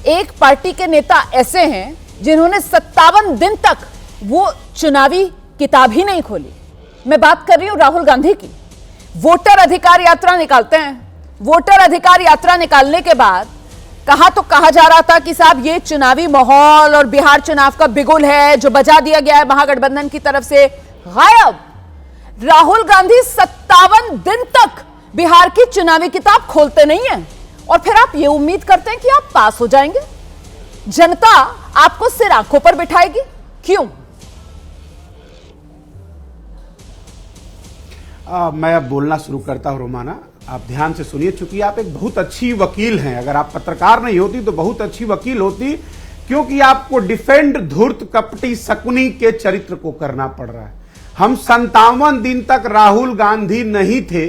एक पार्टी के नेता ऐसे हैं जिन्होंने 57 दिन तक वो चुनावी किताब ही नहीं खोली। मैं बात कर रही हूं राहुल गांधी की। वोटर अधिकार यात्रा निकालते हैं, वोटर अधिकार यात्रा निकालने के बाद कहा जा रहा था कि साहब ये चुनावी माहौल और बिहार चुनाव का बिगुल है जो बजा दिया गया है महागठबंधन की तरफ से। गायब। राहुल गांधी 57 दिन तक बिहार की चुनावी किताब खोलते नहीं है और फिर आप ये उम्मीद करते हैं कि आप पास हो जाएंगे। जनता आपको सिर आंखों पर बिठाएगी, क्यों? मैं अब बोलना शुरू करता हूं रोमाना, आप ध्यान से सुनिए, चूंकि आप एक बहुत अच्छी वकील हैं। अगर आप पत्रकार नहीं होती तो बहुत अच्छी वकील होती, क्योंकि आपको डिफेंड धूर्त कपटी शकुनी के चरित्र को करना पड़ रहा है। हम 57 दिन तक राहुल गांधी नहीं थे।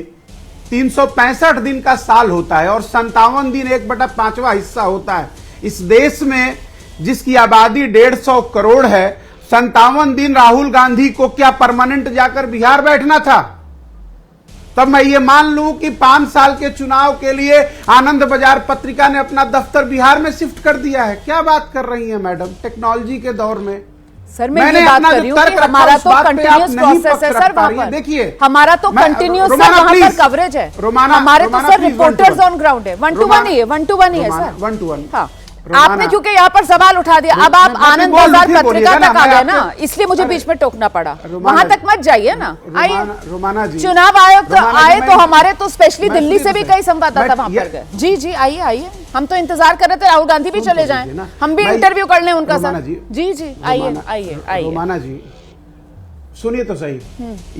365 दिन का साल होता है और 57 दिन 1/5वां हिस्सा होता है। इस देश में जिसकी आबादी 150 करोड़ है, 57 दिन राहुल गांधी को क्या परमानेंट जाकर बिहार बैठना था? तब मैं ये मान लूं कि 5 साल के चुनाव के लिए आनंद बाजार पत्रिका ने अपना दफ्तर बिहार में शिफ्ट कर दिया है। क्या बात कर रही हैं मैडम, टेक्नोलॉजी के दौर में। सर मैं ये बात कर रही हूँ कि हमारा तो कंटिन्यूअस प्रोसेस है सर, वहां पर देखिए हमारा तो कंटिन्यूअस सर वहां पर कवरेज है। हमारे तो सर रिपोर्टर्स ऑन ग्राउंड है, 1 to 1 ही है, 1 to 1 ही है सर, 1 to 1। हाँ, आपने क्योंकि यहाँ पर सवाल उठा दिया, अब आप आनंद बाजार पत्रिका तक आ गए ना, इसलिए मुझे बीच में टोकना पड़ा। वहां तक मत जाइए ना, आइए। रोमाना जी, चुनाव आयोग तो आए तो हमारे तो स्पेशली दिल्ली से भी कई संवाददाता वहां पर गए। जी जी आइए आइए, हम तो इंतजार कर रहे थे राहुल गांधी भी चले जाएं, हम भी इंटरव्यू कर लें उनका सर। जी जी आइए आइए आइए। रोमाना जी सुनिए तो सही,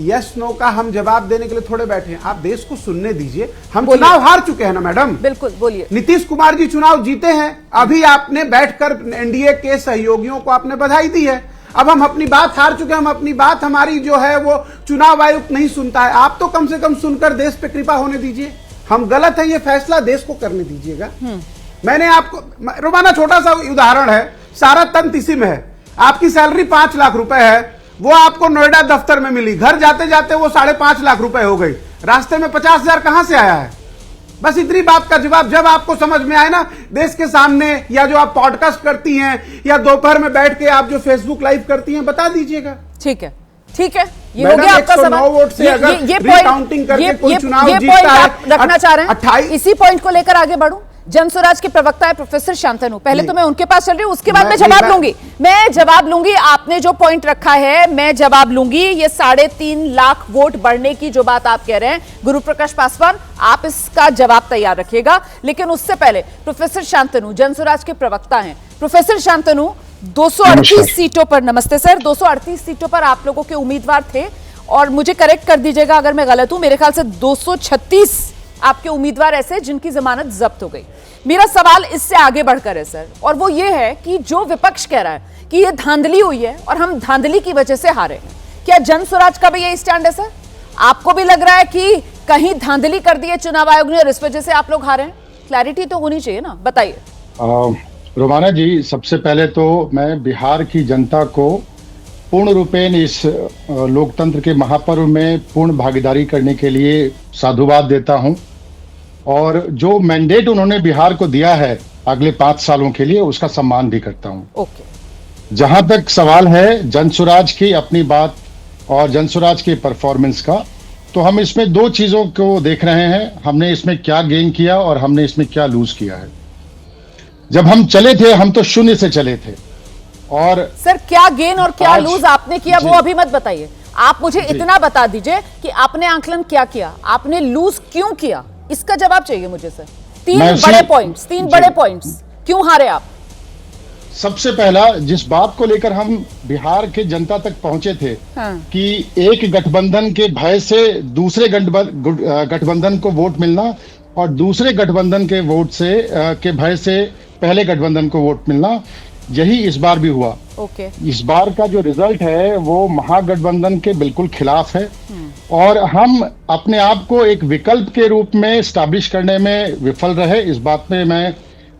यस नो का हम जवाब देने के लिए थोड़े बैठे हैं, आप देश को सुनने दीजिए। हम चुनाव हार चुके हैं ना मैडम। बिल्कुल बोलिए। नीतीश कुमार जी चुनाव जीते हैं, अभी आपने बैठकर एनडीए के सहयोगियों को आपने बधाई दी है। अब हम अपनी बात हार चुके हैं, हम अपनी बात हमारी जो है वो चुनाव आयोग नहीं सुनता है। आप तो कम से कम सुनकर देश पे कृपा होने दीजिए। हम गलत है ये फैसला देश को करने दीजिएगा। मैंने आपको रोमाना छोटा सा उदाहरण है, सारा तंत्र इसी में है। आपकी सैलरी 5 लाख रुपए है, वो आपको नोएडा दफ्तर में मिली, घर जाते जाते वो 5.5 लाख रुपए हो गई, रास्ते में 50,000 कहां से आया है? बस इतनी बात का जवाब जब आपको समझ में आए ना देश के सामने, या जो आप पॉडकास्ट करती हैं या दोपहर में बैठ के आप जो फेसबुक लाइव करती हैं, बता दीजिएगा। ठीक है ठीक है, ये हो गया आपका सवाल। वोट से अगर रिकाउंटिंग करके कोई चुनाव जीतता है, रखना चाह रहे हैं, इसी पॉइंट को लेकर आगे बढ़ूं। जनस्वराज के प्रवक्ता है प्रोफेसर शांतनु, पहले तो मैं उनके पास चल रही हूं, उसके बाद मैं जवाब लूंगी। आपने जो पॉइंट रखा है मैं जवाब लूंगी। ये 3.5 लाख वोट बढ़ने की जो बात आप कह रहे हैं, गुरु प्रकाश पासवान आप इसका जवाब तैयार रखिएगा, लेकिन उससे पहले प्रोफेसर शांतनु जनस्वराज के प्रवक्ता हैं। प्रोफेसर शांतनु, 238 सीटों पर, नमस्ते सर, 238 सीटों पर आप लोगों के उम्मीदवार थे और मुझे करेक्ट कर दीजिएगा अगर मैं गलत हूं, मेरे ख्याल से 236 आपके उम्मीदवार ऐसे जिनकी जमानत जब्त हो गई। मेरा सवाल इससे आगे बढ़कर है सर, और वो ये है कि जो विपक्ष कह रहा है कि ये धांधली हुई है और हम धांधली की वजह से हारे हैं, क्या जन स्वराज का भी यही स्टैंड है सर? आपको भी लग रहा है कि कहीं धांधली कर दी है चुनाव आयोग ने और इस वजह से आप लोग हारे हैं? क्लैरिटी तो होनी चाहिए ना, बताइए। रोमाना जी, सबसे पहले तो मैं बिहार की जनता को पूर्ण रूपेण इस लोकतंत्र के महापर्व में पूर्ण भागीदारी करने के लिए साधुवाद देता हूं, और जो मैंडेट उन्होंने बिहार को दिया है अगले 5 सालों के लिए, उसका सम्मान भी करता हूं। ओके। जहां तक सवाल है जनसुराज की अपनी बात और जनसुराज की परफॉर्मेंस का, तो हम इसमें 2 चीजों को देख रहे हैं, हमने इसमें क्या गेन किया और हमने इसमें क्या लूज किया है। जब हम चले थे, हम तो 0 से चले थे, और सर क्या गेन और क्या लूज आपने किया वो अभी मत बताइए, आप मुझे इतना बता दीजिए कि आपने आंकलन क्या किया, आपने लूज क्यों किया, इसका जवाब चाहिए मुझे सर। 3 बड़े पॉइंट्स क्यों हारे आप? सबसे पहला, जिस बात को लेकर हम बिहार के जनता तक पहुंचे थे, कि एक गठबंधन के भय से दूसरे गठबंधन को वोट मिलना और दूसरे गठबंधन के वोट से के भय से पहले गठबंधन को वोट मिलना, यही इस बार भी हुआ। ओके। इस बार का जो रिजल्ट है वो महागठबंधन के बिल्कुल खिलाफ है, और हम अपने आप को एक विकल्प के रूप में स्टैब्लिश करने में विफल रहे, इस बात में मैं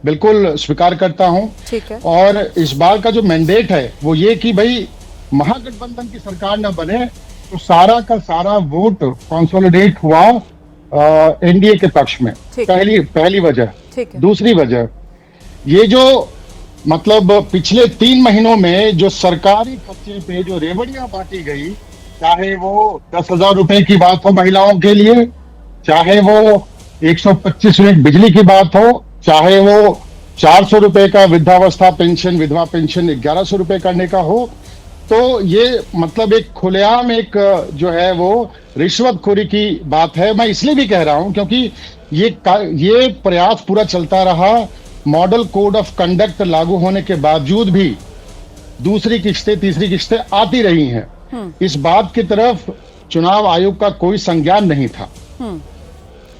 बिल्कुल स्वीकार करता हूं। ठीक है। और इस बार का जो मैंडेट है वो ये कि भाई महागठबंधन की सरकार न बने, तो सारा का सारा वोट कंसोलिडेट हुआ एनडीए के पक्ष में। पहली वजह। दूसरी वजह, ये जो मतलब पिछले 3 महीनों में जो सरकारी खर्चे पे जो रेवड़ियां बांटी गई, चाहे वो 10,000 रुपए की बात हो महिलाओं के लिए, चाहे वो 125 यूनिट बिजली की बात हो, चाहे वो 400 रुपए का वृद्धावस्था पेंशन, विधवा पेंशन 1100 रुपए करने का हो, तो ये मतलब एक खुलेआम एक जो है वो रिश्वतखोरी की बात है। मैं इसलिए भी कह रहा हूं क्योंकि ये प्रयास पूरा चलता रहा, मॉडल कोड ऑफ कंडक्ट लागू होने के बावजूद भी दूसरी किस्तें, तीसरी किस्तें आती रही हैं। इस बात की तरफ चुनाव आयोग का कोई संज्ञान नहीं था।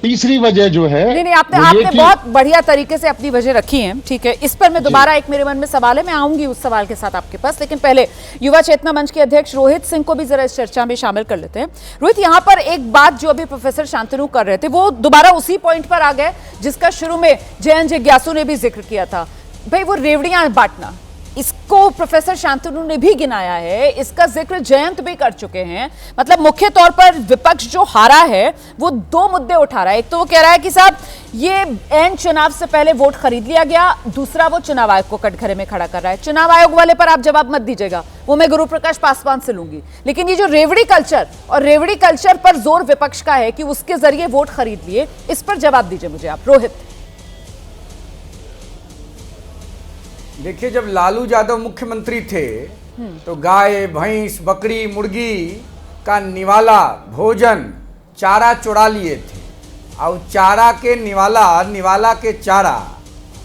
तीसरी वजह जो है, नहीं, आपने बहुत बढ़िया तरीके से अपनी वजह रखी है, ठीक है। इस पर मैं दोबारा, एक मेरे मन में सवाल है, मैं आऊंगी उस सवाल के साथ आपके पास, लेकिन पहले युवा चेतना मंच के अध्यक्ष रोहित सिंह को भी जरा इस चर्चा में शामिल कर लेते हैं। रोहित, यहाँ पर एक बात जो अभी प्रोफेसर शांतनु कर रहे थे, वो दोबारा उसी पॉइंट पर आ गए जिसका शुरू में जयंत जिज्ञासु ने भी जिक्र किया था, भाई वो रेवड़ियां बांटना, इसको प्रोफेसर शांतनु ने भी गिनाया है, इसका जिक्र जयंत भी कर चुके हैं। मतलब मुख्य तौर पर विपक्ष जो हारा है वो 2 मुद्दे उठा रहा है। एक तो वो कह रहा है कि साहब ये एन चुनाव से पहले वोट खरीद लिया गया, दूसरा वो चुनाव आयोग को कटघरे में खड़ा कर रहा है। चुनाव आयोग वाले पर आप जवाब मत दीजिएगा, वो मैं गुरु प्रकाश पासवान से लूंगी, लेकिन ये जो रेवड़ी कल्चर और रेवड़ी कल्चर पर जोर विपक्ष का है कि उसके जरिए वोट खरीद लिए, इस पर जवाब दीजिए मुझे आप। रोहित, देखिए, जब लालू यादव मुख्यमंत्री थे तो गाय, भैंस, बकरी, मुर्गी का निवाला, भोजन, चारा चुरा लिए थे, और चारा के निवाला के चारा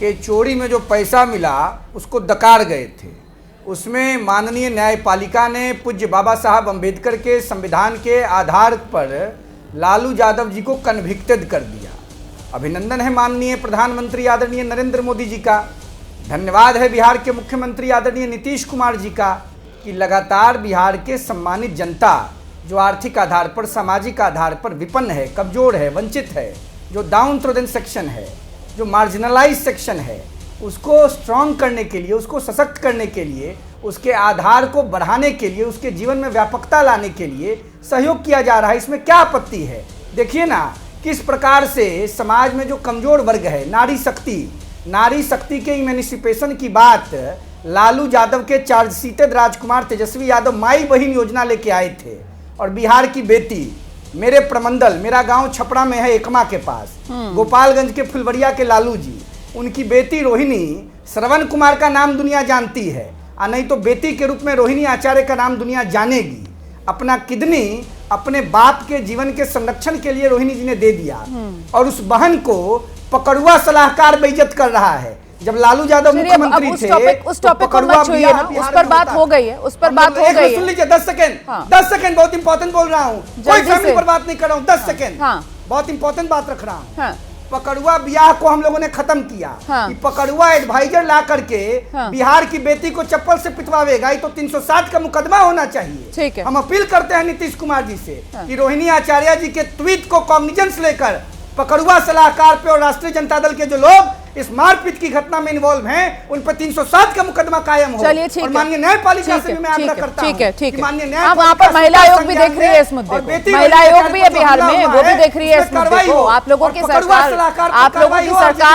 के चोरी में जो पैसा मिला उसको डकार गए थे। उसमें माननीय न्यायपालिका ने पूज्य बाबा साहब अम्बेडकर के संविधान के आधार पर लालू यादव जी को कन्विक्टेड कर दिया। अभिनंदन है माननीय प्रधानमंत्री आदरणीय नरेंद्र मोदी जी का, धन्यवाद है बिहार के मुख्यमंत्री आदरणीय नीतीश कुमार जी का, कि लगातार बिहार के सम्मानित जनता जो आर्थिक आधार पर, सामाजिक आधार पर विपन्न है, कमजोर है, वंचित है, जो डाउन ट्रोडन सेक्शन है, जो मार्जिनलाइज सेक्शन है, उसको स्ट्रांग करने के लिए, उसको सशक्त करने के लिए, उसके आधार को बढ़ाने के लिए, उसके जीवन में व्यापकता लाने के लिए सहयोग किया जा रहा है। इसमें क्या आपत्ति है? देखिए ना किस प्रकार से समाज में जो कमजोर वर्ग है, नारी शक्ति के इमेंसिपेशन की बात लालू यादव के चार्जशीटेड राजकुमार तेजस्वी यादव माई बहन योजना लेके आए थे, और बिहार की बेटी, मेरे प्रमंडल, मेरा गांव छपरा में है एकमा के पास, गोपालगंज के फुलवरिया के लालू जी, उनकी बेटी रोहिणी, श्रवण कुमार का नाम दुनिया जानती है, और नहीं तो बेटी के रूप में रोहिणी आचार्य का नाम दुनिया जानेगी। अपना किडनी अपने बाप के जीवन के संरक्षण के लिए रोहिणी जी ने दे दिया, और उस बहन को पकड़ुआ सलाहकार बेइज्जत कर रहा है। जब लालू यादव मुख्यमंत्री थे उस टॉपिक को मत छूइए ना, उस पर बात हो गई है, उस पर बात हो गई है। सुन लीजिए 10 सेकंड, 10 सेकंड बहुत इंपॉर्टेंट बोल रहा हूँ, कोई फैमिली पर बात नहीं कर रहा हूँ, 10 सेकंड बहुत इंपॉर्टेंट बात रख रहा हूँ। पकड़ुआ ब्याह को हम लोगों ने खत्म किया कि पकड़ुआ एडवाइजर ला करके बिहार की बेटी को चप्पल से पिटवावेगा, ये तो 307 का मुकदमा होना चाहिए। हम अपील करते हैं नीतीश कुमार जी से कि रोहिणी आचार्य जी के ट्वीट को कॉग्निजेंस लेकर पकड़ुआ सलाहकार पे और राष्ट्रीय जनता दल के जो लोग इस मारपीट की घटना में इन्वॉल्व हैं उन पर 307 का मुकदमा कायम हो। चलिए ठीक है, माननीय न्यायपालिका से भी मैं आग्रह करता हूं। ठीक है, ठीक है। माननीय अब वहाँ पर महिला आयोग भी देख रही है इस मुद्दे को, महिला आयोग भी है बिहार में, वो भी देख रही है इस मुद्दे को। आप लोगों की सरकार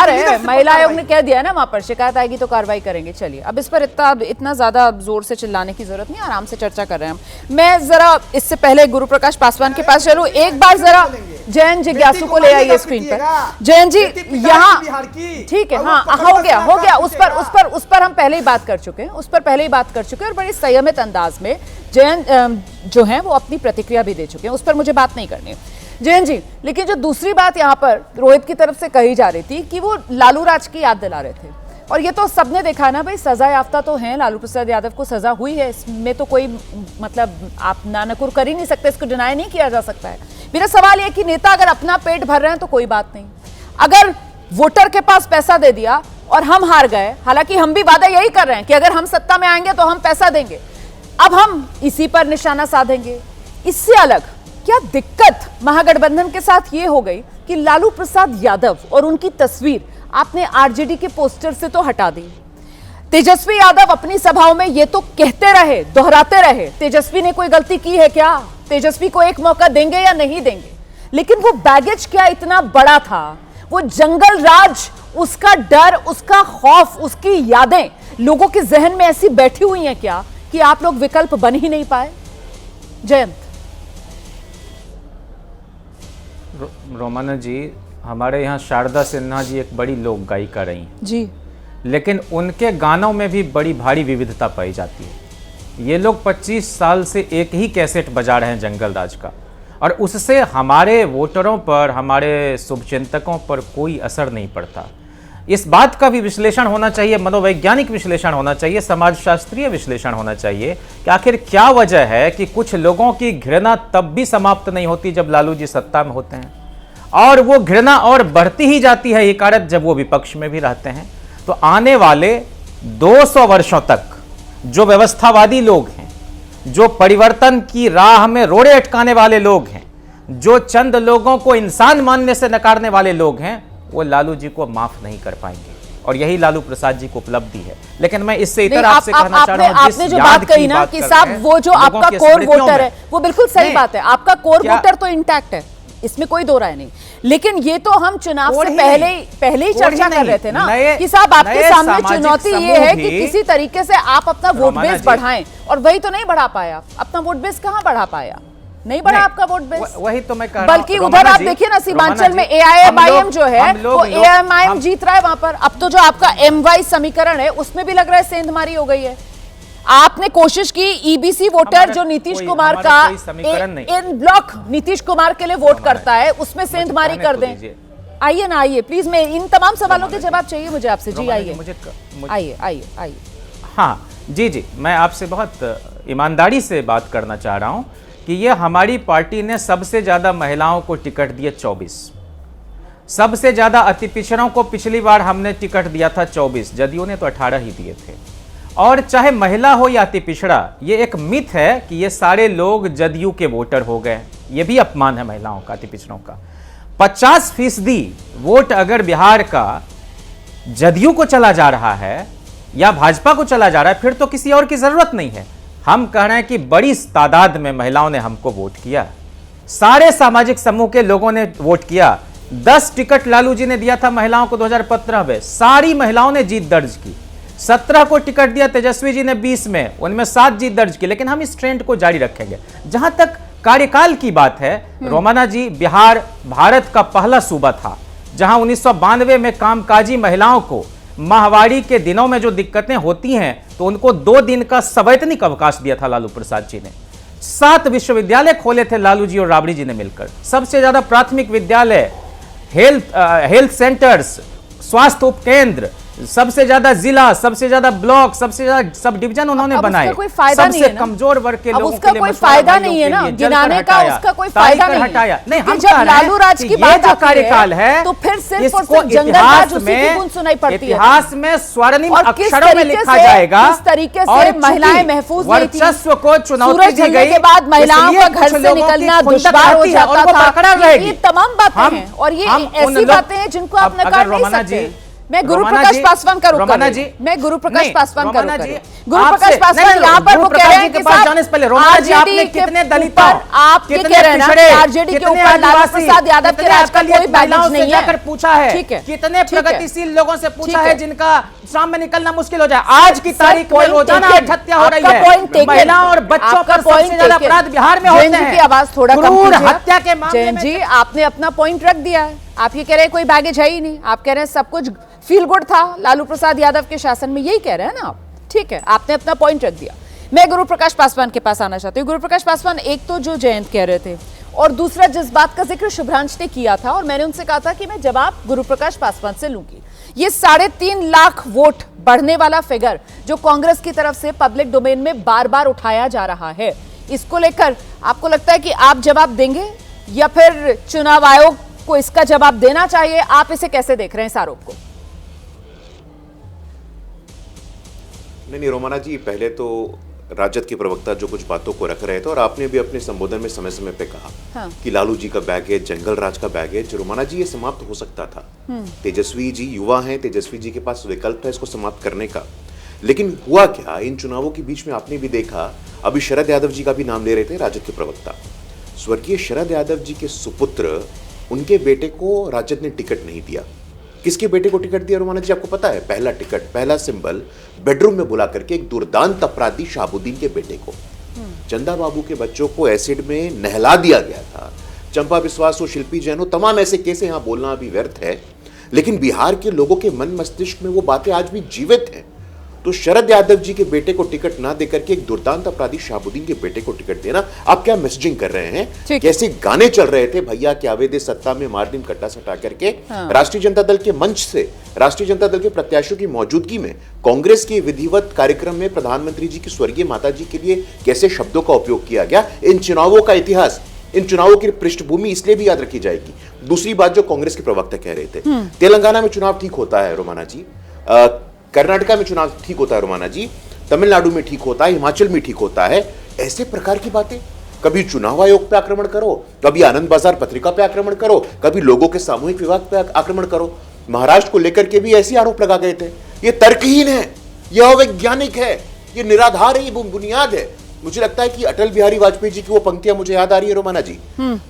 है, महिला आयोग ने कह दिया ना वहाँ पर शिकायत आएगी तो कार्रवाई करेंगे। चलिए अब इस पर इतना ज्यादा जोर से चिल्लाने की जरूरत नहीं, आराम से चर्चा कर रहे हैं हम। मैं जरा इससे पहले गुरु प्रकाश पासवान के पास चलूं, एक बार जरा जयंत जिज्ञासु को ले आइए स्क्रीन पर। जयंत जी यहाँ ठीक है, हाँ हो गया उस पर हम पहले ही बात कर चुके हैं, और बड़े संयमित अंदाज में जयंत जो हैं वो अपनी प्रतिक्रिया भी दे चुके हैं, उस पर मुझे बात नहीं करनी है जयंत जी। लेकिन जो दूसरी बात यहाँ पर रोहित की तरफ से कही जा रही थी कि वो लालू राज की याद दिला रहे थे, और ये तो सबने देखा ना भाई, सजा याफ्ता तो हैं, लालू प्रसाद यादव को सजा हुई है, इसमें तो कोई मतलब आप नानकुर कर ही नहीं सकते, इसको डिनाई नहीं किया जा सकता है। मेरा सवाल यह कि नेता अगर अपना पेट भर रहे हैं तो कोई बात नहीं, अगर वोटर के पास पैसा दे दिया और हम हार गए, हालांकि हम भी वादा यही कर रहे हैं कि अगर हम सत्ता में आएंगे तो हम पैसा देंगे, अब हम इसी पर निशाना साधेंगे। इससे अलग क्या दिक्कत महागठबंधन के साथ ये हो गई कि लालू प्रसाद यादव और उनकी तस्वीर आपने आरजेडी के पोस्टर से तो हटा दी। तेजस्वी यादव अपनी सभाओं में ये तो कहते रहे, दोहराते रहे, तेजस्वी ने कोई गलती की है क्या, तेजस्वी को एक मौका देंगे या नहीं देंगे, लेकिन वो बैगेज क्या इतना बड़ा था, वो जंगल राज, उसका डर, उसका खौफ, उसकी यादें लोगों के जहन में ऐसी बैठी हुई हैं क्या कि आप लोग विकल्प बन ही नहीं पाए। जयंत। रोमाना जी, हमारे यहाँ शारदा सिन्हा जी एक बड़ी लोक गायिका रही हैं जी, लेकिन उनके गानों में भी बड़ी भारी विविधता पाई जाती है। ये लोग 25 साल से एक ही कैसेट बजा रहे हैं जंगल राज का, और उससे हमारे वोटरों पर, हमारे शुभचिंतकों पर कोई असर नहीं पड़ता। इस बात का भी विश्लेषण होना चाहिए, मनोवैज्ञानिक विश्लेषण होना चाहिए, समाजशास्त्रीय विश्लेषण होना चाहिए कि आखिर क्या वजह है कि कुछ लोगों की घृणा तब भी समाप्त नहीं होती जब लालू जी सत्ता में होते हैं, और वो घृणा और बढ़ती ही जाती है एकाएक जब वो विपक्ष में भी रहते हैं। तो आने वाले 200 वर्षों तक जो व्यवस्थावादी लोग हैं, जो परिवर्तन की राह में रोड़े अटकाने वाले लोग हैं, जो चंद लोगों को इंसान मानने से नकारने वाले लोग हैं, वो लालू जी को माफ नहीं कर पाएंगे, और यही लालू प्रसाद जी को उपलब्धि है। लेकिन मैं इससे इतर आपसे कहना चाह रहा हूं, आपने जो बात कही ना कि साहब वो जो आपका कोर वोटर है, वो बिल्कुल सही बात है, आपका कोर वोटर तो इंटैक्ट है, इसमें कोई दो राय नहीं। लेकिन ये तो हम चुनाव से पहले ही चर्चा कर रहे थे ना कि साहब आपके सामने चुनौती ये है कि किसी तरीके से आप अपना वोट बेस बढ़ाएं, और वही तो नहीं बढ़ा पाया। अपना वोट बेस कहां बढ़ा पाया, नहीं बढ़ा आपका वोट बेस। वही तो मैं कह रहा हूं, बल्कि उधर आप देखिए ना सीमांचल में एआईएमआईएम जो है वो एआईएमआईएम जीत रहा है वहां पर। अब तो जो आपका एमवाई समीकरण है उसमें भी लग रहा है सेंधमारी हो गई है। आपने कोशिश की ईबीसी वोटर जो नीतीश कुमार का इन ब्लॉक नीतीश कुमार के लिए वोट करता है, उसमें सेंधमारी कर दें। आइए ना, आइए प्लीज, मैं इन तमाम सवालों के जवाब चाहिए मुझे आपसे। जी आइए, आइए। हाँ जी, मैं आपसे बहुत ईमानदारी से बात करना चाह रहा हूं कि ये हमारी पार्टी ने सबसे ज्यादा महिलाओं को टिकट दिए 24, सबसे ज्यादा अति पिछड़ों को पिछली बार हमने टिकट दिया था 24, जदयू ने तो 18 ही दिए थे। और चाहे महिला हो या अति पिछड़ा, ये एक मिथ है कि ये सारे लोग जदयू के वोटर हो गए, ये भी अपमान है महिलाओं का, अति पिछड़ों का। 50% वोट अगर बिहार का जदयू को चला जा रहा है या भाजपा को चला जा रहा है, फिर तो किसी और की जरूरत नहीं है। हम कह रहे हैं कि बड़ी तादाद में महिलाओं ने हमको वोट किया, सारे सामाजिक समूह के लोगों ने वोट किया। 10 टिकट लालू जी ने दिया था महिलाओं को 2015 में, सारी महिलाओं ने जीत दर्ज की। 17 को टिकट दिया तेजस्वी जी ने 20 में, उनमें 7 जीत दर्ज की। लेकिन हम इस ट्रेंड को जारी रखेंगे। जहां तक कार्यकाल की बात है, रोमाना जी, बिहार भारत का पहला सूबा था जहां 1992 में कामकाजी महिलाओं को माहवारी के दिनों में जो दिक्कतें होती हैं तो उनको 2 दिन का सवैतनिक अवकाश दिया था लालू प्रसाद जी ने। 7 विश्वविद्यालय खोले थे लालू जी और राबड़ी जी ने मिलकर। सबसे ज्यादा प्राथमिक विद्यालय, हेल्थ सेंटर्स, स्वास्थ्य उपकेंद्र, सबसे ज्यादा जिला, सबसे ज्यादा ब्लॉक, सबसे ज्यादा सब डिवीजन उन्होंने बनाए। कोई फायदा नहीं है ना, कमजोर वर्ग के लोगों उसका के लिए कोई फायदा नहीं है ना, गिनाने का उसका कोई फायदा नहीं हटाया। नहीं, हम जब लालू राज की बात जो कार्यकाल है तो फिर सिर्फ और सिर्फ जंगलराज उसी की गुण सुनाई पड़ती है। इतिहास में स्वर्णिम अक्षरों में लिखा जाएगा। किस तरीके से महिलाएं महफूज नहीं थी, वर्चस्व को चुनौती दी गई के बाद महिलाओं का घर से निकलना दुश्वार हो जाता था। ये तमाम बातें हैं और ये ऐसी बातें हैं जिनको आप नकार नहीं सकते। मैं गुरु प्रकाश पासवान का रुख कर रही हूं। मैं गुरु प्रकाश पासवान का रुख कर रही हूं। गुरु प्रकाश पासवान यहाँ पर वो कह रहे हैं कि आपने कितने दलितों, आप ये कह रहे हैं ना आरजेडी के ऊपर लालू प्रसाद यादव के राज का कोई बैलेंस नहीं है। पूछा है, ठीक है, कितने प्रगतिशील लोगों से पूछा है जिनका शाम में निकलना मुश्किल हो जाए। आज की तारीख में रोजाना हत्या हो रही है, महिलाओं और बच्चों पर सबसे ज्यादा अपराध बिहार में होते हैं। आवाज थोड़ा क्रूर हत्या के मामले में जी आपने अपना पॉइंट रख दिया है। आप ये कह रहे हैं कोई बैगेज है ही नहीं, आप कह रहे हैं सब कुछ फील गुड था लालू प्रसाद यादव के शासन में, यही कह रहे हैं ना आप। ठीक है, आपने अपना पॉइंट रख दिया। मैं गुरु प्रकाश पासवान के पास आना चाहती हूँ। गुरु प्रकाश पासवान, एक तो जो जयंत कह रहे थे और दूसरा जिस बात का जिक्र शुभ्रांश ने किया था और मैंने उनसे कहा था कि मैं जवाब गुरु प्रकाश पासवान से लूंगी। ये 3.5 लाख वोट बढ़ने वाला फिगर जो कांग्रेस की तरफ से पब्लिक डोमेन में बार बार उठाया जा रहा है, इसको लेकर आपको लगता है कि आप जवाब देंगे या फिर चुनाव आयोग को इसका जवाब देना चाहिए? आप इसे कैसे देख रहे हैं इस आरोप को? नहीं रोमाना जी, पहले तो राजद के प्रवक्ता जो कुछ बातों को रख रहे थे और आपने भी अपने संबोधन में समय समय पे कहा हाँ। कि लालू जी का बैगेज, जंगल राज का बैगेज, रोमाना जी ये समाप्त हो सकता था। तेजस्वी जी युवा हैं, तेजस्वी जी के पास विकल्प था इसको समाप्त करने का। लेकिन हुआ क्या, इन चुनावों के बीच में आपने भी देखा, अभी शरद यादव जी का भी नाम ले रहे थे राजद के प्रवक्ता, स्वर्गीय शरद यादव जी के सुपुत्र, उनके बेटे को राजद ने टिकट नहीं दिया। किसके बेटे को टिकट दिया रोमाना जी आपको पता है? पहला टिकट, पहला सिंबल बेडरूम में बुला करके एक दुर्दांत अपराधी शाहबुद्दीन के बेटे को, चंदा बाबू के बच्चों को एसिड में नहला दिया गया था। चंपा बिस्वास हो, शिल्पी जैन हो, तमाम ऐसे केस यहां बोलना अभी व्यर्थ है, लेकिन बिहार के लोगों के मन मस्तिष्क में वो बातें आज भी जीवित हैं। तो शरद यादव जी के बेटे को टिकट ना देकर के एक दुर्दांत अपराधी शाहबुद्दीन के बेटे को टिकट देना, आप क्या मैसेजिंग कर रहे हैं? कैसे गाने चल रहे थे, भैया क्या आवेदे सत्ता में मार दिन कट्टा सटा करके। हाँ। राष्ट्रीय जनता दल के मंच से राष्ट्रीय जनता दल के प्रत्याशियों की मौजूदगी में कांग्रेस के विधिवत कार्यक्रम में प्रधानमंत्री जी की स्वर्गीय माता जी के लिए कैसे शब्दों का उपयोग किया गया, इन चुनावों का इतिहास, इन चुनावों की पृष्ठभूमि इसलिए भी याद रखी जाएगी। दूसरी बात जो कांग्रेस के प्रवक्ता कह रहे थे, तेलंगाना में चुनाव ठीक होता है रोमाना जी, कर्नाटका में चुनाव ठीक होता है रोमाना जी, तमिलनाडु में ठीक होता है, हिमाचल में ठीक होता है। ऐसे प्रकार की बातें, कभी चुनाव आयोग पे आक्रमण करो, कभी आनंद बाजार पत्रिका पे आक्रमण करो, कभी लोगों के सामूहिक विवाह पे आक्रमण करो। महाराष्ट्र को लेकर के भी ऐसे आरोप लगा गए थे। ये तर्कहीन है, यह अवैज्ञानिक है, ये निराधार है, ये बुनियाद है। मुझे लगता है कि अटल बिहारी वाजपेयी जी की वो पंक्तियां मुझे याद आ रही है रोमाना जी,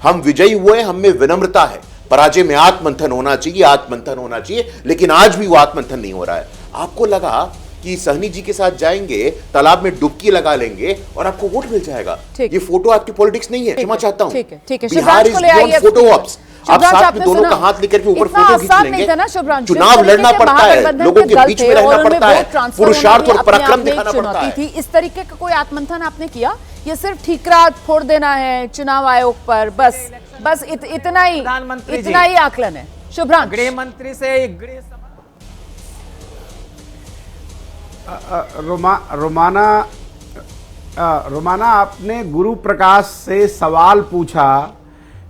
हम विजयी हुए, हम में विनम्रता है, पराजय में आत्ममंथन होना चाहिए, आत्ममंथन होना चाहिए, लेकिन आज भी वो आत्ममंथन नहीं हो रहा है। आपको लगा कि सहनी जी के साथ जाएंगे, तालाब में डुबकी लगा लेंगे और आपको वोट मिल जाएगा। ये फोटो आपकी पॉलिटिक्स नहीं है, क्षमा चाहता हूं। ठीक है, Bihar is beyond photo ops. आप साथ में दोनों का हाथ लेकर के ऊपर फोटो खींच लेंगे। चुनाव लड़ना पड़ता है, लोगों के बीच में रहना पड़ता है, पुरुषार्थ और पराक्रम दिखाना पड़ता है। इस तरीके का कोई आत्ममंथन आपने किया? ये सिर्फ ठीकरा फोड़ देना है चुनाव आयोग पर, बस इतना ही आकलन है? शुभ्रांश, गृह मंत्री से रोमाना आपने गुरु प्रकाश से सवाल पूछा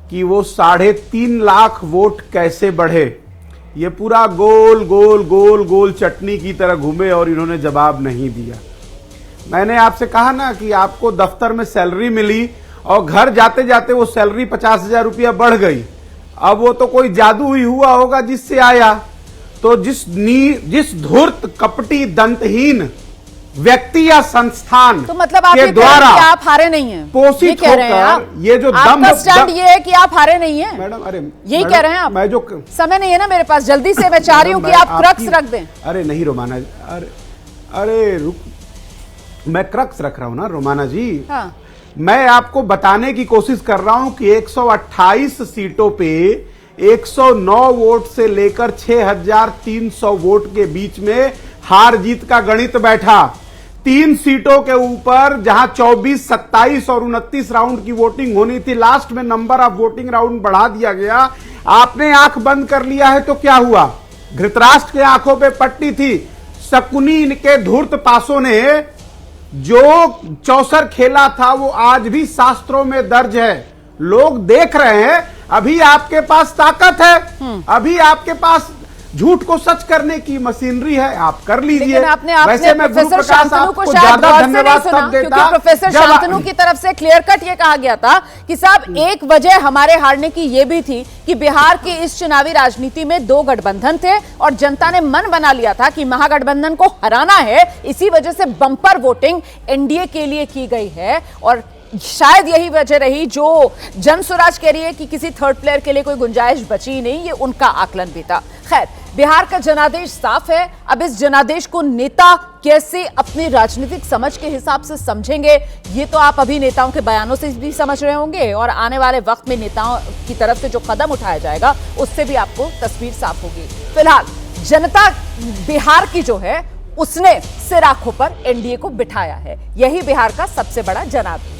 कि वो 3.5 लाख वोट कैसे बढ़े। ये पूरा गोल गोल गोल गोल चटनी की तरह घूमे और इन्होंने जवाब नहीं दिया। मैंने आपसे कहा ना कि आपको दफ्तर में सैलरी मिली और घर जाते जाते वो सैलरी 50,000 रुपया बढ़ गई। अब वो तो कोई जादू ही हुआ होगा जिससे आया। तो जिस धूर्त, कपटी, दंतहीन व्यक्ति या संस्थान तो मतलब आप के द्वारा आप हारे नहीं हैं, पोषित होकर ये जो आपका स्टैंड ये है कि आप हारे नहीं हैं मैडम। अरे यही कह रहे हैं आप? मैं जो समय नहीं है ना मेरे पास, जल्दी से मैं चाह रही हूँ कि आप क्रक्स रख दें। अरे नहीं रोमाना, अरे रुक, मैं क्रक्स रख रहा हूँ ना रोमाना जी। हाँ। मैं आपको बताने की कोशिश कर रहा हूं कि 128 सीटों पे 109 वोट से लेकर 6,300 वोट के बीच में हार जीत का गणित बैठा। 3 सीटों के ऊपर जहां 24, 27 और 29 राउंड की वोटिंग होनी थी, लास्ट में नंबर ऑफ वोटिंग राउंड बढ़ा दिया गया। आपने आंख बंद कर लिया है तो क्या हुआ? धृतराष्ट्र के आंखों पे पट्टी थी। शकुनी के धूर्त पासों ने जो चौसर खेला था वो आज भी शास्त्रों में दर्ज है। लोग देख रहे हैं। अभी आपके पास ताकत है, अभी आपके पास झूठ को सच करने की मशीनरी है, आप कर लीजिए। वैसे मैं प्रोफेसर शांतनु को शायद गौर से नहीं सुना, क्योंकि प्रोफेसर शांतनु की तरफ से क्लियर कट ये कहा गया था कि साहब एक वजह हमारे हारने की ये भी थी कि बिहार की इस चुनावी राजनीति में दो गठबंधन थे और जनता ने मन बना लिया था कि महागठबंधन को हराना है, इसी वजह से बंपर वोटिंग एनडीए के लिए की गई है। और शायद यही वजह रही जो जन स्वराज कह रही है कि किसी थर्ड प्लेयर के लिए कोई गुंजाइश बची नहीं, ये उनका आकलन भी था। खैर, बिहार का जनादेश साफ है। अब इस जनादेश को नेता कैसे अपनी राजनीतिक समझ के हिसाब से समझेंगे, ये तो आप अभी नेताओं के बयानों से भी समझ रहे होंगे, और आने वाले वक्त में नेताओं की तरफ से जो कदम उठाया जाएगा उससे भी आपको तस्वीर साफ होगी। फिलहाल जनता बिहार की जो है उसने सिर आंखों पर एनडीए को बिठाया है, यही बिहार का सबसे बड़ा जनादेश।